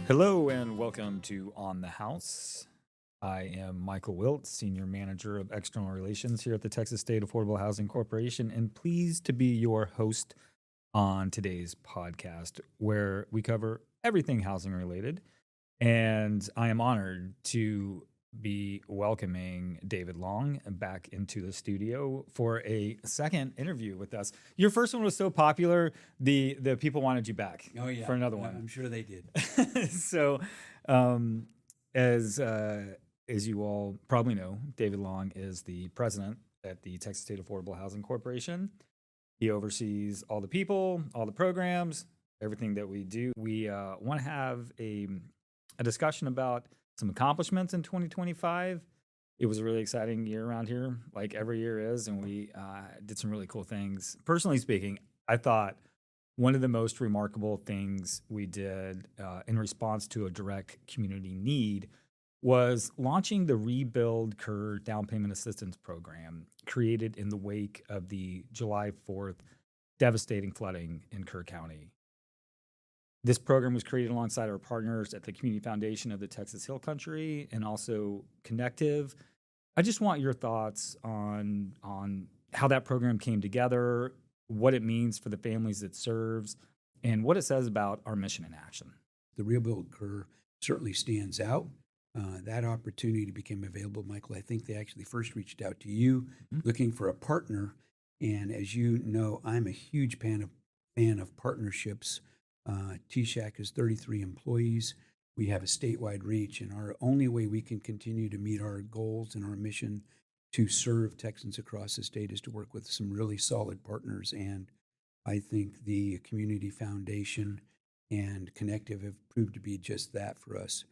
Hello and welcome to On the House. I am Michael Wilt, Senior Manager of External Relations here at the Texas State Affordable Housing Corporation, and pleased to be your host on today's podcast, where we cover everything housing related. And I am honored to be welcoming David Long back into the studio for a second interview with us. Your first one was so popular, the people wanted you back Oh yeah, for another one. I'm sure they did. So, um, as you all probably know, David Long is the president at the Texas State Affordable Housing Corporation. He oversees all the people, all the programs, everything that we do. We want to have a discussion about some accomplishments in 2025. It was a really exciting year around here, like every year is, and we did some really cool things. Personally speaking, I thought one of the most remarkable things we did in response to a direct community need was launching the Rebuild Kerr Down Payment Assistance Program, created in the wake of the July 4th devastating flooding in Kerr County. This program was created alongside our partners at the Community Foundation of the Texas Hill Country and also Connective. I just want your thoughts on how that program came together, what it means for the families it serves, and what it says about our mission in action. The Rebuild Kerr certainly stands out. That opportunity became available, Michael. I think they actually first reached out to you looking for a partner. And as you know, I'm a huge fan of partnerships. TSAHC has 33 employees. We have a statewide reach, and our only way we can continue to meet our goals and our mission to serve Texans across the state is to work with some really solid partners. And I think the Community Foundation and Connective have proved to be just that for us.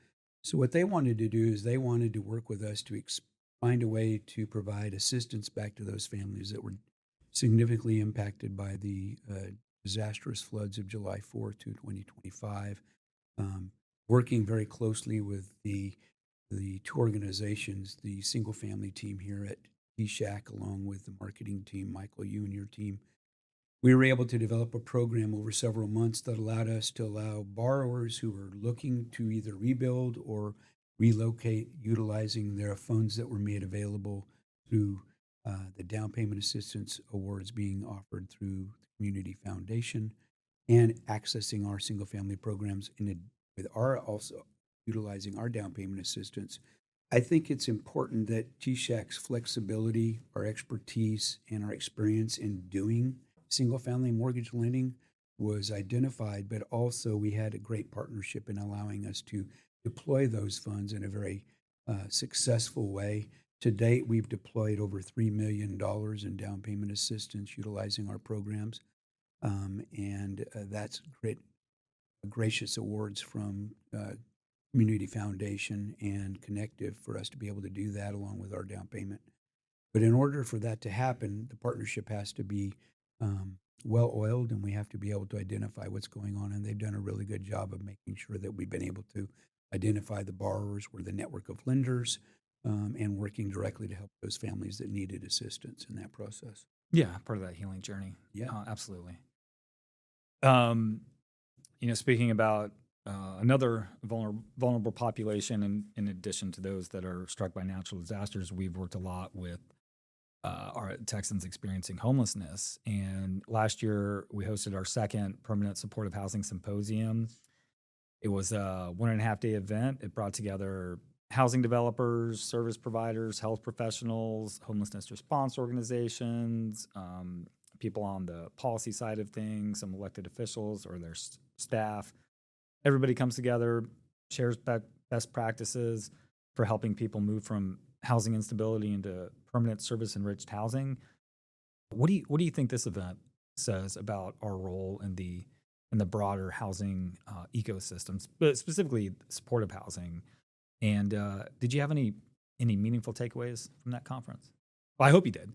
So what they wanted to do is they wanted to work with us to find a way to provide assistance back to those families that were significantly impacted by the disastrous floods of July 4th to 2025. Working very closely with the two organizations, the single family team here at TSAHC, along with the marketing team, Michael, you and your team, we were able to develop a program over several months that allowed us to allow borrowers who were looking to either rebuild or relocate, utilizing their funds that were made available through the down payment assistance awards being offered through the Community Foundation, and accessing our single family programs with our also utilizing our down payment assistance. I think it's important that TSAHC's flexibility, our expertise, and our experience in doing single family mortgage lending was identified, but also we had a great partnership in allowing us to deploy those funds in a very successful way. To date, we've deployed over $3 million in down payment assistance utilizing our programs. And that's gracious awards from Community Foundation and Connective for us to be able to do that along with our down payment. But in order for that to happen, the partnership has to be well-oiled, and we have to be able to identify what's going on. And they've done a really good job of making sure that we've been able to identify the borrowers, we're the network of lenders, and working directly to help those families that needed assistance in that process. Yeah, part of that healing journey. Yeah. Absolutely. Speaking about another vulnerable population, in addition to those that are struck by natural disasters, we've worked a lot with our Texans experiencing homelessness. And last year, we hosted our second permanent supportive housing symposium. It was a 1.5-day event. It brought together housing developers, service providers, health professionals, homelessness response organizations, people on the policy side of things, some elected officials or their staff. Everybody comes together, shares best practices for helping people move from housing instability into permanent service-enriched housing. What do you think this event says about our role in the broader housing ecosystems, but specifically supportive housing? And did you have any meaningful takeaways from that conference? Well, I hope you did.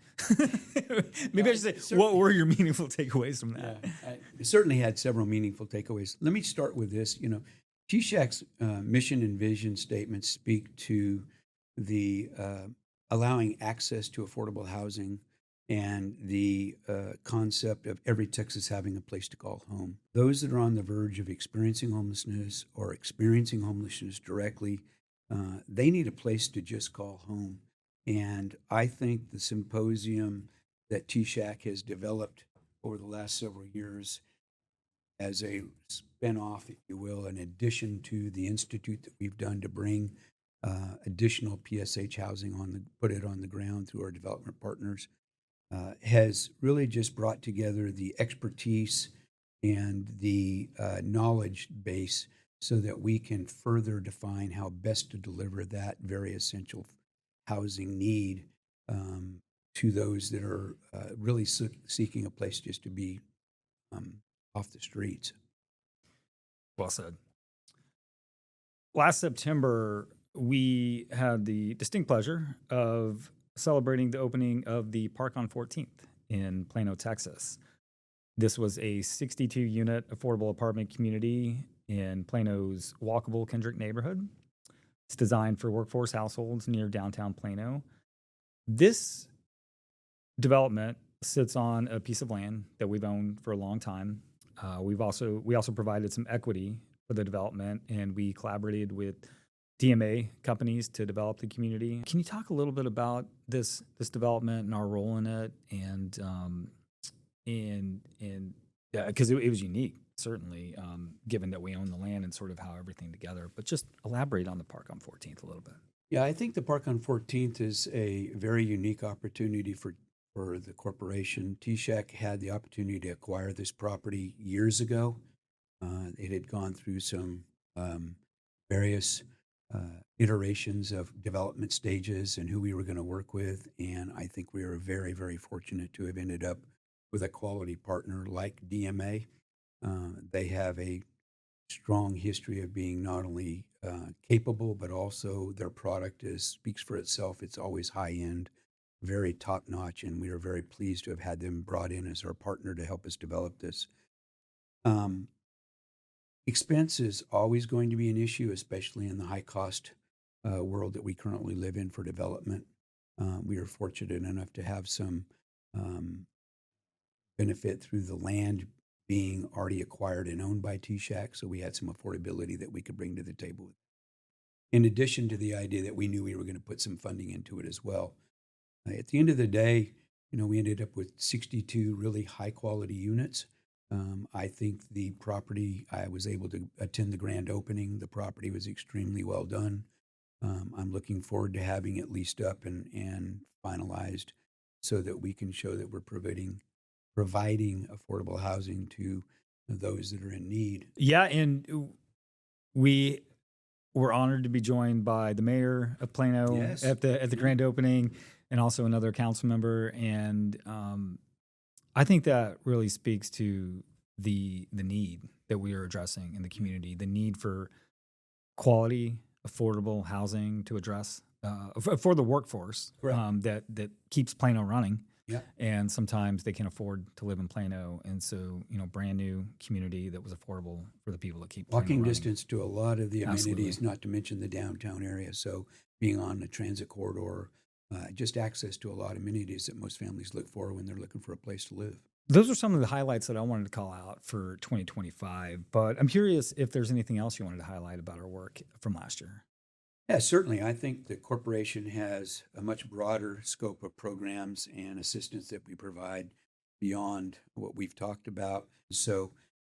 Maybe I should say, what were your meaningful takeaways from that? Yeah, I certainly had several meaningful takeaways. Let me start with this. TSAHC's mission and vision statements speak to the allowing access to affordable housing and the concept of every Texas having a place to call home. Those that are on the verge of experiencing homelessness or experiencing homelessness directly, they need a place to just call home. And I think the symposium that TSAHC has developed over the last several years as a spin-off, if you will, in addition to the institute that we've done to bring additional PSH housing put it on the ground through our development partners, has really just brought together the expertise and the knowledge base so that we can further define how best to deliver that very essential housing need to those that are really seeking a place just to be um, off the streets. Well said. Last September, we had the distinct pleasure of celebrating the opening of the Park on 14th in Plano, Texas. This was a 62 unit affordable apartment community in Plano's walkable Kendrick neighborhood. It's designed for workforce households near downtown Plano. This development sits on a piece of land that we've owned for a long time. We also provided some equity for the development, and we collaborated with DMA companies to develop the community. Can you talk a little bit about this development and our role in it, and because it was unique, certainly, given that we own the land and sort of how everything together. But just elaborate on the Park on 14th a little bit. Yeah, I think the Park on 14th is a very unique opportunity for the corporation. TSAHC had the opportunity to acquire this property years ago. It had gone through some various iterations of development stages and who we were going to work with. And I think we are very, very fortunate to have ended up with a quality partner like DMA. They have a strong history of being not only capable, but also their product speaks for itself. It's always high end, very top notch, and we are very pleased to have had them brought in as our partner to help us develop this. Expense is always going to be an issue, especially in the high cost world that we currently live in for development. We are fortunate enough to have some benefit through the land being already acquired and owned by TSAHC, so we had some affordability that we could bring to the table. In addition to the idea that we knew we were going to put some funding into it as well. At the end of the day, we ended up with 62 really high quality units. I think the property, I was able to attend the grand opening. The property was extremely well done. I'm looking forward to having it leased up and finalized so that we can show that we're providing affordable housing to those that are in need. Yeah, and we were honored to be joined by the mayor of Plano Yes. at the grand opening, and also another council member. And I think that really speaks to the need that we are addressing in the community, the need for quality, affordable housing to address for the workforce that keeps Plano running. Yeah. And sometimes they can't afford to live in Plano. And so, brand new community that was affordable for the people that keep Plano Walking running. distance to a lot of the amenities, Absolutely. not to mention the downtown area. So being on the transit corridor, just access to a lot of amenities that most families look for when they're looking for a place to live. Those are some of the highlights that I wanted to call out for 2025. But I'm curious if there's anything else you wanted to highlight about our work from last year. Yeah, certainly. I think the corporation has a much broader scope of programs and assistance that we provide beyond what we've talked about. So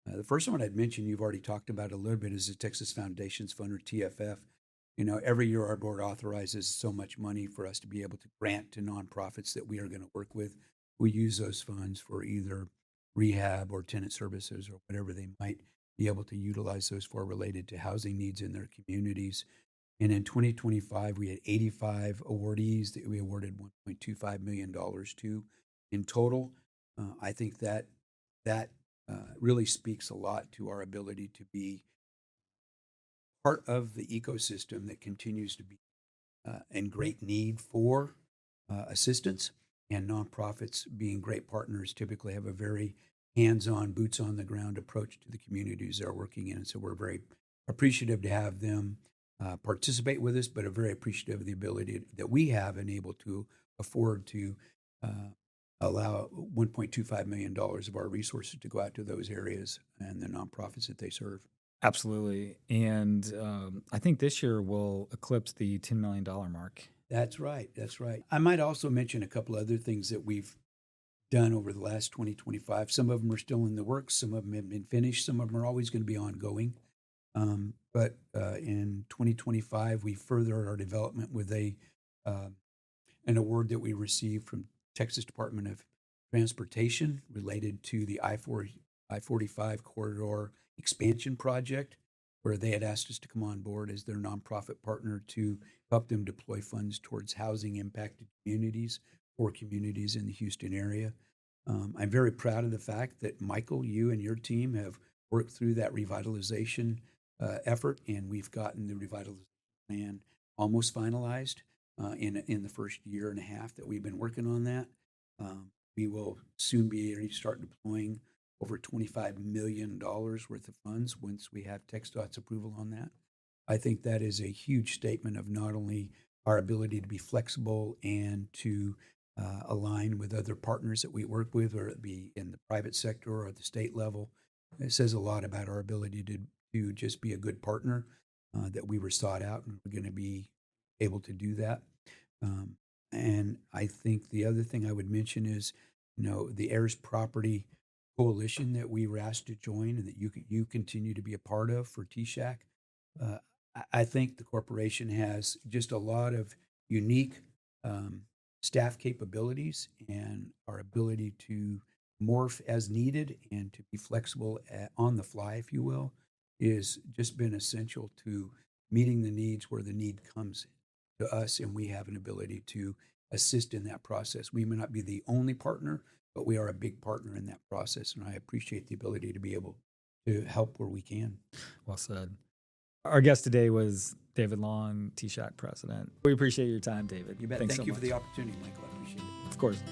the first one I'd mention, you've already talked about a little bit, is the Texas Foundations Fund, or TFF. Every year our board authorizes so much money for us to be able to grant to nonprofits that we are going to work with. We use those funds for either rehab or tenant services or whatever they might be able to utilize those for related to housing needs in their communities. And in 2025, we had 85 awardees that we awarded $1.25 million to in total. I think that really speaks a lot to our ability to be part of the ecosystem that continues to be in great need for assistance. And nonprofits, being great partners, typically have a very hands-on, boots-on-the-ground approach to the communities they're working in. And so we're very appreciative to have them participate with us, but are very appreciative of the ability that we have and able to afford to allow $1.25 million of our resources to go out to those areas and the nonprofits that they serve. Absolutely. And I think this year will eclipse the $10 million mark. That's right. That's right. I might also mention a couple other things that we've done over the last 2025. Some of them are still in the works. Some of them have been finished. Some of them are always going to be ongoing. But in 2025, we furthered our development with an award that we received from Texas Department of Transportation related to the I-45 corridor expansion project, where they had asked us to come on board as their nonprofit partner to help them deploy funds towards housing impacted communities or communities in the Houston area. I'm very proud of the fact that, Michael, you and your team have worked through that revitalization effort, and we've gotten the revitalization plan almost finalized in the first year and a half that we've been working on that. We will soon be ready to start deploying over $25 million worth of funds once we have TxDOT's approval on that. I think that is a huge statement of not only our ability to be flexible and to align with other partners that we work with, or it be in the private sector or at the state level. It says a lot about our ability to just be a good partner, that we were sought out and we're going to be able to do that. And I think the other thing I would mention is, the heirs property coalition that we were asked to join and that you continue to be a part of for TSAHC. I think the corporation has just a lot of unique staff capabilities, and our ability to morph as needed and to be flexible on the fly, if you will, is just been essential to meeting the needs where the need comes to us, and we have an ability to assist in that process. We may not be the only partner, but we are a big partner in that process, and I appreciate the ability to be able to help where we can. Well said. Our guest today was David Long, TSAHC president. We appreciate your time, David. You bet. Thanks Thank so you much. for the opportunity, Michael. I appreciate it. Of course.